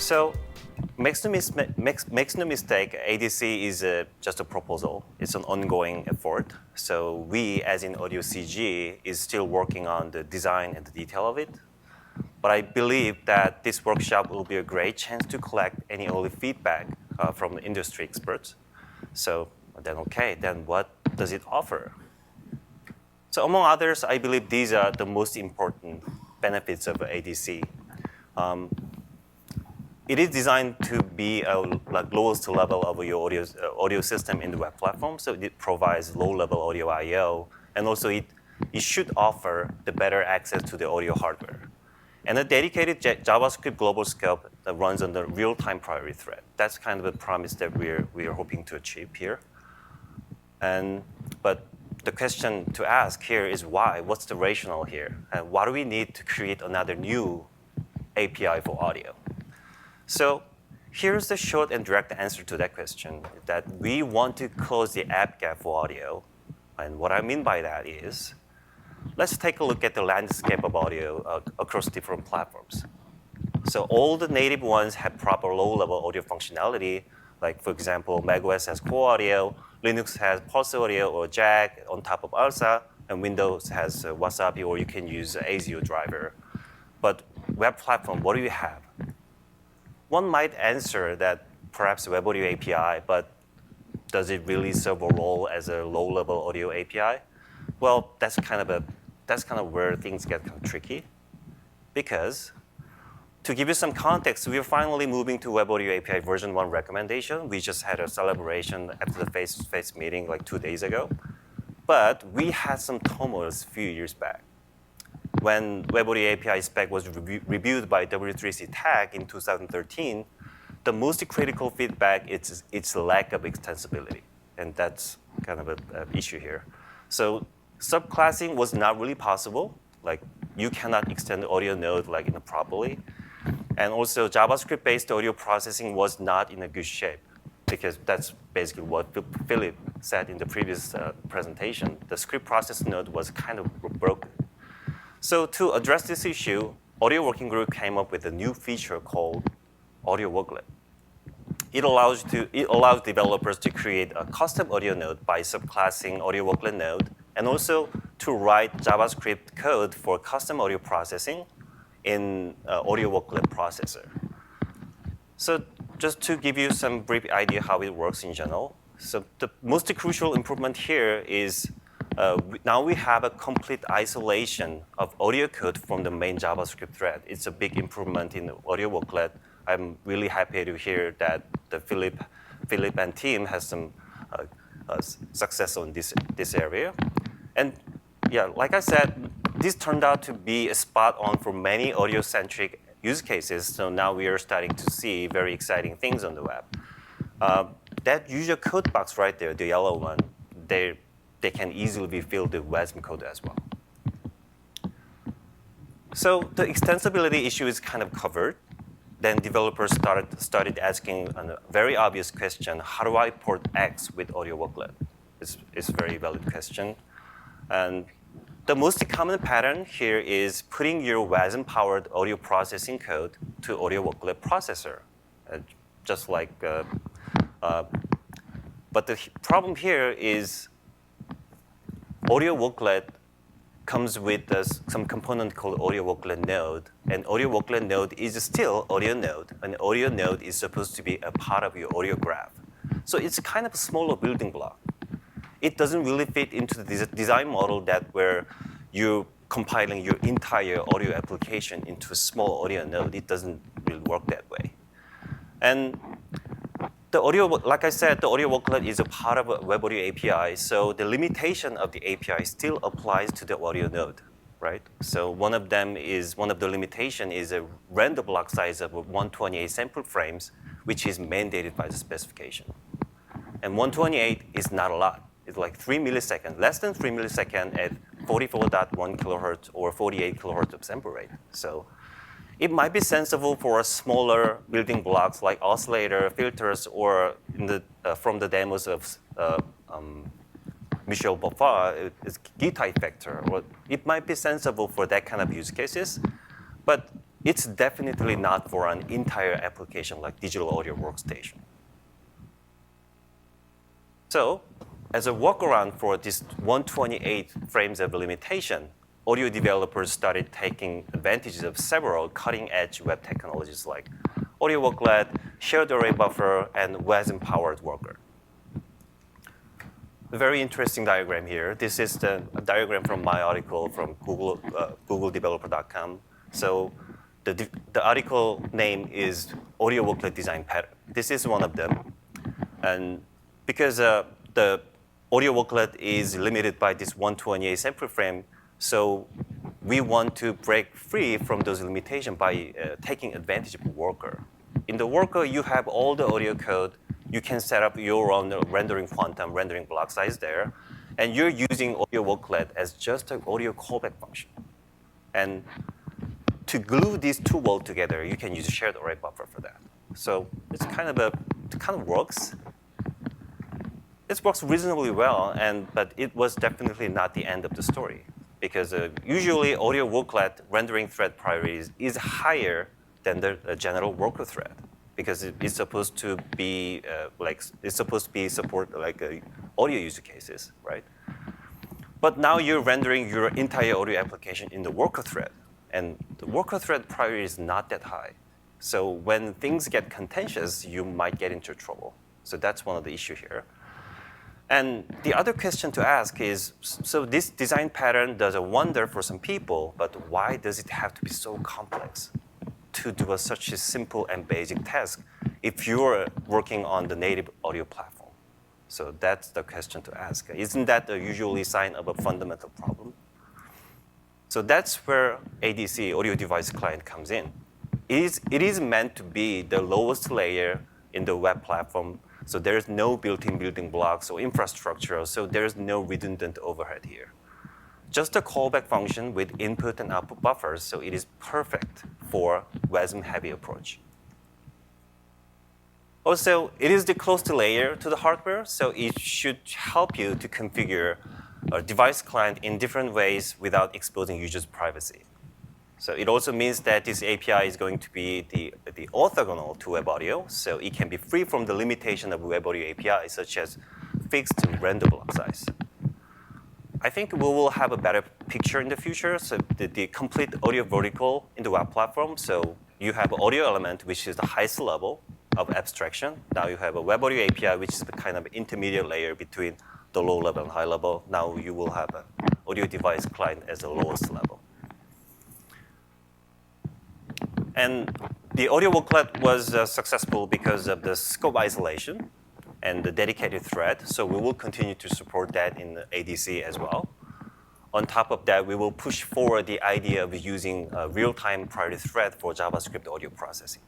So makes no mistake, ADC is just a proposal. It's an ongoing effort. So we, as in Audio CG, is still working on the design and the detail of it. But I believe that this workshop will be a great chance to collect any early feedback from the industry experts. So then, OK, then what does it offer? So among others, I believe these are the most important benefits of ADC. It is designed to be a lowest level of your audio system in the web platform. So it provides low-level audio I/O. And also, it should offer the better access to the audio hardware. And a dedicated JavaScript global scope that runs on the real-time priority thread. That's kind of a promise that we are hoping to achieve here. But the question to ask here is why? What's the rationale here? And why do we need to create another new API for audio? So here's the short and direct answer to that question, that we want to close the app gap for audio. And what I mean by that is, let's take a look at the landscape of audio across different platforms. So all the native ones have proper low-level audio functionality. Like, for example, macOS has Core Audio, Linux has Pulse Audio or JAG on top of ALSA, and Windows has Wasabi, or you can use ASIO driver. But web platform, what do you have? One might answer that perhaps Web Audio API, but does it really serve a role as a low-level audio API? Well, that's kind of where things get kind of tricky, because to give you some context, we are finally moving to Web Audio API version 1 recommendation. We just had a celebration after the face-to-face meeting like 2 days ago. But we had some tumults a few years back. When Web Audio API spec was reviewed by W3C TAG in 2013, the most critical feedback is its lack of extensibility. And that's kind of an issue here. So subclassing was not really possible. Like, you cannot extend the audio node properly. And also, JavaScript-based audio processing was not in a good shape, because that's basically what Philip said in the previous presentation. The script process node was kind of broken. So to address this issue, Audio Working Group came up with a new feature called Audio Worklet. It allows developers to create a custom audio node by subclassing Audio Worklet node, and also to write JavaScript code for custom audio processing in Audio Worklet processor. So just to give you some brief idea how it works in general. So the most crucial improvement here is now we have a complete isolation of audio code from the main JavaScript thread. It's a big improvement in Audio Worklet. I'm really happy to hear that the Philip and team has some success on this area. And yeah, like I said, this turned out to be a spot on for many audio-centric use cases. So now we are starting to see very exciting things on the web. That user code box right there, the yellow one, they can easily be filled with WASM code as well. So the extensibility issue is kind of covered. Then developers started asking a very obvious question: how do I port X with Audio Worklet? It's a very valid question. And the most common pattern here is putting your WASM-powered audio processing code to Audio Worklet processor, just like. But the problem here is Audio Worklet comes with some component called Audio Worklet node, and Audio Worklet node is still audio node, and audio node is supposed to be a part of your audio graph. So it's kind of a smaller building block. It doesn't really fit into the design model that where you're compiling your entire audio application into a small audio node. It doesn't really work that way. And the audio, like I said, the Audio Worklet is a part of a Web Audio API, so the limitation of the API still applies to the audio node, right? So one of the limitation is a render block size of 128 sample frames, which is mandated by the specification. And 128 is not a lot. It's like 3 milliseconds, less than 3 milliseconds at 44.1 kilohertz or 48 kilohertz of sample rate. So it might be sensible for smaller building blocks like oscillator, filters, or from the demos of Michel Boffard, it's guitar effector. Or it might be sensible for that kind of use cases. But it's definitely not for an entire application like digital audio workstation. So as a workaround for this 128 frames of limitation, audio developers started taking advantages of several cutting-edge web technologies like audio worklet, shared array buffer, and WASM-powered worker. A very interesting diagram here. This is the diagram from my article from Google, googledeveloper.com. So the article name is Audio Worklet Design Pattern. This is one of them. And because the audio worklet is limited by this 128 sample frame, so we want to break free from those limitations by taking advantage of a worker. In the worker, you have all the audio code. You can set up your own rendering quantum, rendering block size there. And you're using audio worklet as just an audio callback function. And to glue these two worlds together, you can use a shared array buffer for that. So it kind of works. It works reasonably well, but it was definitely not the end of the story. Because usually audio worklet rendering thread priority is higher than the general worker thread, because it's supposed to be support audio use cases, right? But now you're rendering your entire audio application in the worker thread, and the worker thread priority is not that high. So when things get contentious, you might get into trouble. So that's one of the issues here. And the other question to ask is, so this design pattern does a wonder for some people, but why does it have to be so complex to do such a simple and basic task if you're working on the native audio platform? So that's the question to ask. Isn't that usually a sign of a fundamental problem? So that's where ADC, Audio Device Client, comes in. It is meant to be the lowest layer in the web platform. So there's no built-in building blocks or infrastructure, so there's no redundant overhead here. Just a callback function with input and output buffers, so it is perfect for WASM-heavy approach. Also, it is the closest layer to the hardware, so it should help you to configure a device client in different ways without exposing users' privacy. So it also means that this API is going to be the orthogonal to web audio, so it can be free from the limitation of web audio API, such as fixed render block size. I think we will have a better picture in the future, so the complete audio vertical in the web platform. So you have an audio element, which is the highest level of abstraction. Now you have a web audio API, which is the kind of intermediate layer between the low level and high level. Now you will have an audio device client as the lowest level. And the audio worklet was successful because of the scope isolation and the dedicated thread. So we will continue to support that in the ADC as well. On top of that, we will push forward the idea of using a real-time priority thread for JavaScript audio processing.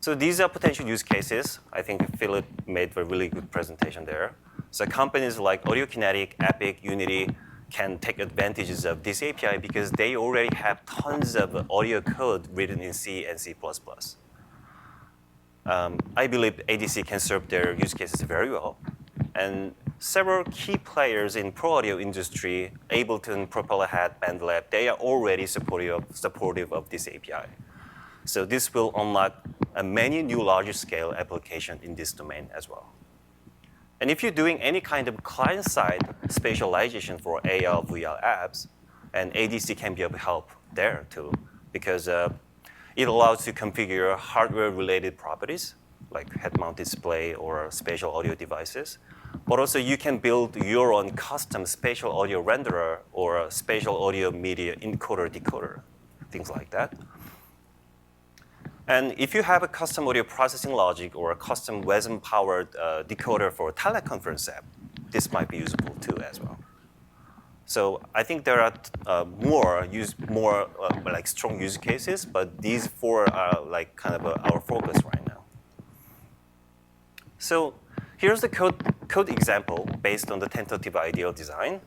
So these are potential use cases. I think Philip made a really good presentation there. So companies like AudioKinetic, Epic, Unity can take advantages of this API because they already have tons of audio code written in C and C++. I believe ADC can serve their use cases very well. And several key players in pro audio industry, Ableton, Propeller Hat, BandLab, they are already supportive of this API. So this will unlock many new larger scale applications in this domain as well. And if you're doing any kind of client-side spatialization for AR, VR apps, and ADC can be of help there too, because it allows you to configure hardware-related properties, like head-mount display or spatial audio devices. But also you can build your own custom spatial audio renderer or spatial audio media encoder, decoder, things like that. And if you have a custom audio processing logic or a custom WASM-powered decoder for a teleconference app, this might be usable too as well. So I think there are more like strong use cases, but these four are like kind of our focus right now. So here's the code example based on the tentative ideal design.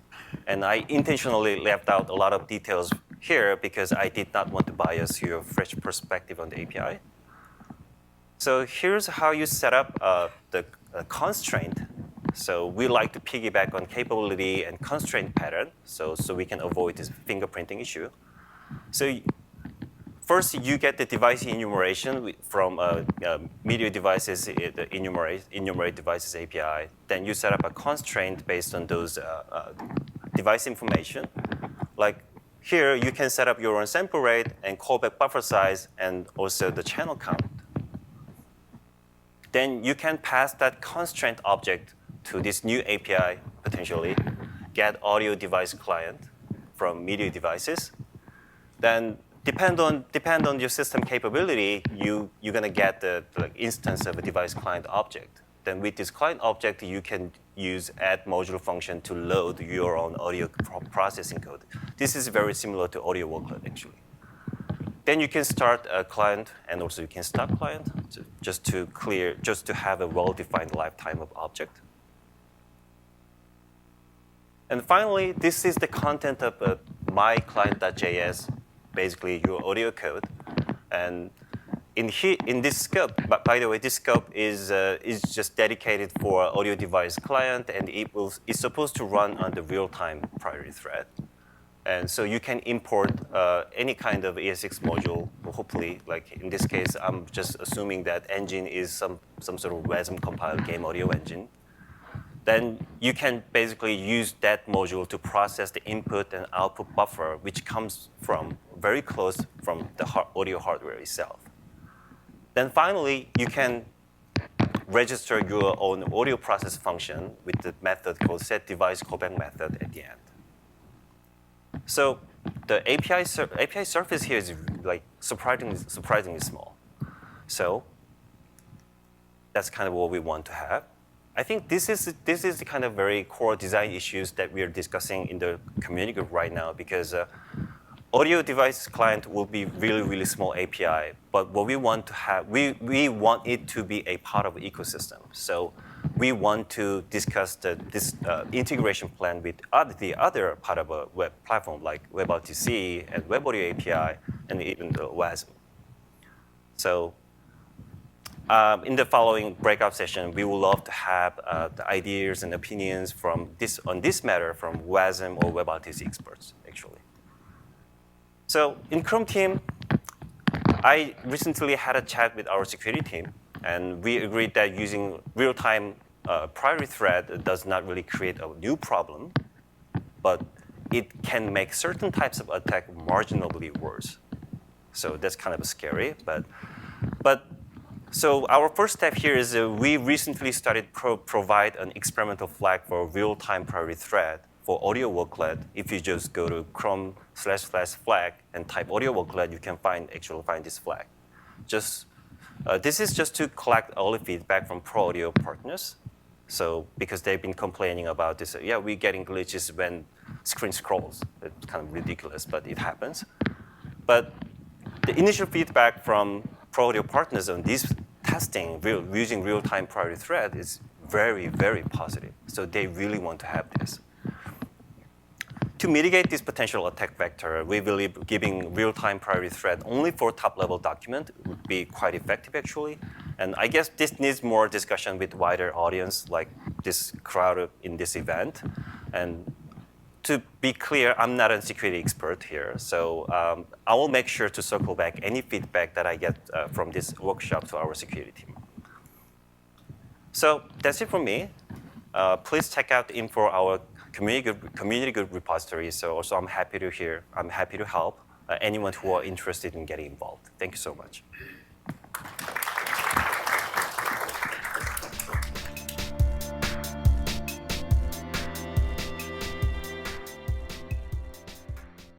And I intentionally left out a lot of details here because I did not want to bias your fresh perspective on the API. So here's how you set up the constraint. So we like to piggyback on capability and constraint pattern so we can avoid this fingerprinting issue. So first, you get the device enumeration from media devices, the enumerate devices API. Then you set up a constraint based on those device information. Like here, you can set up your own sample rate and callback buffer size and also the channel count. Then you can pass that constraint object to this new API, potentially, get audio device client from media devices. Then depend on your system capability, you're going to get the instance of a device client object. Then with this client object, you can use add module function to load your own audio processing code. This is very similar to audio workload, actually. Then you can start a client, and also you can stop client, just to have a well-defined lifetime of object. And finally, this is the content of myclient.js, basically your audio code. And in this scope, by the way, this scope is just dedicated for audio device client, and it's supposed to run on the real-time priority thread. And so you can import any kind of ESX module, hopefully. Like in this case, I'm just assuming that engine is some sort of WASM compiled game audio engine. Then you can basically use that module to process the input and output buffer, which comes from very close from the audio hardware itself. Then finally, you can register your own audio process function with the method called setDeviceCallback method at the end. So the API surface here is like surprisingly small. So that's kind of what we want to have. I think this is the kind of very core design issues that we are discussing in the community group right now, because audio device client will be really, really small API. But what we want to have, we want it to be a part of the ecosystem. So we want to discuss this integration plan with the other part of a web platform like WebRTC and WebAudio API and even the WASM. So in the following breakout session, we would love to have the ideas and opinions on this matter from WASM or WebRTC experts, actually. So in Chrome team, I recently had a chat with our security team, and we agreed that using real-time priority thread does not really create a new problem, but it can make certain types of attack marginally worse. So that's kind of scary, but so our first step here is we recently started provide an experimental flag for real-time priority thread for audio worklet. If you just go to Chrome//flag and type audio worklet, you can find this flag. This is just to collect all the feedback from pro audio partners. So because they've been complaining about this, yeah, we're getting glitches when screen scrolls. It's kind of ridiculous, but it happens. But the initial feedback from pro audio partners on this testing using real-time priority thread is very, very positive. So they really want to have this. To mitigate this potential attack vector, we believe giving real-time priority thread only for top-level document would be quite effective, actually. And I guess this needs more discussion with wider audience, like this crowd in this event. And to be clear, I'm not a security expert here. So I will make sure to circle back any feedback that I get from this workshop to our security team. So that's it from me. Please check out the info our community group repository. So also I'm happy to help anyone who are interested in getting involved. Thank you so much.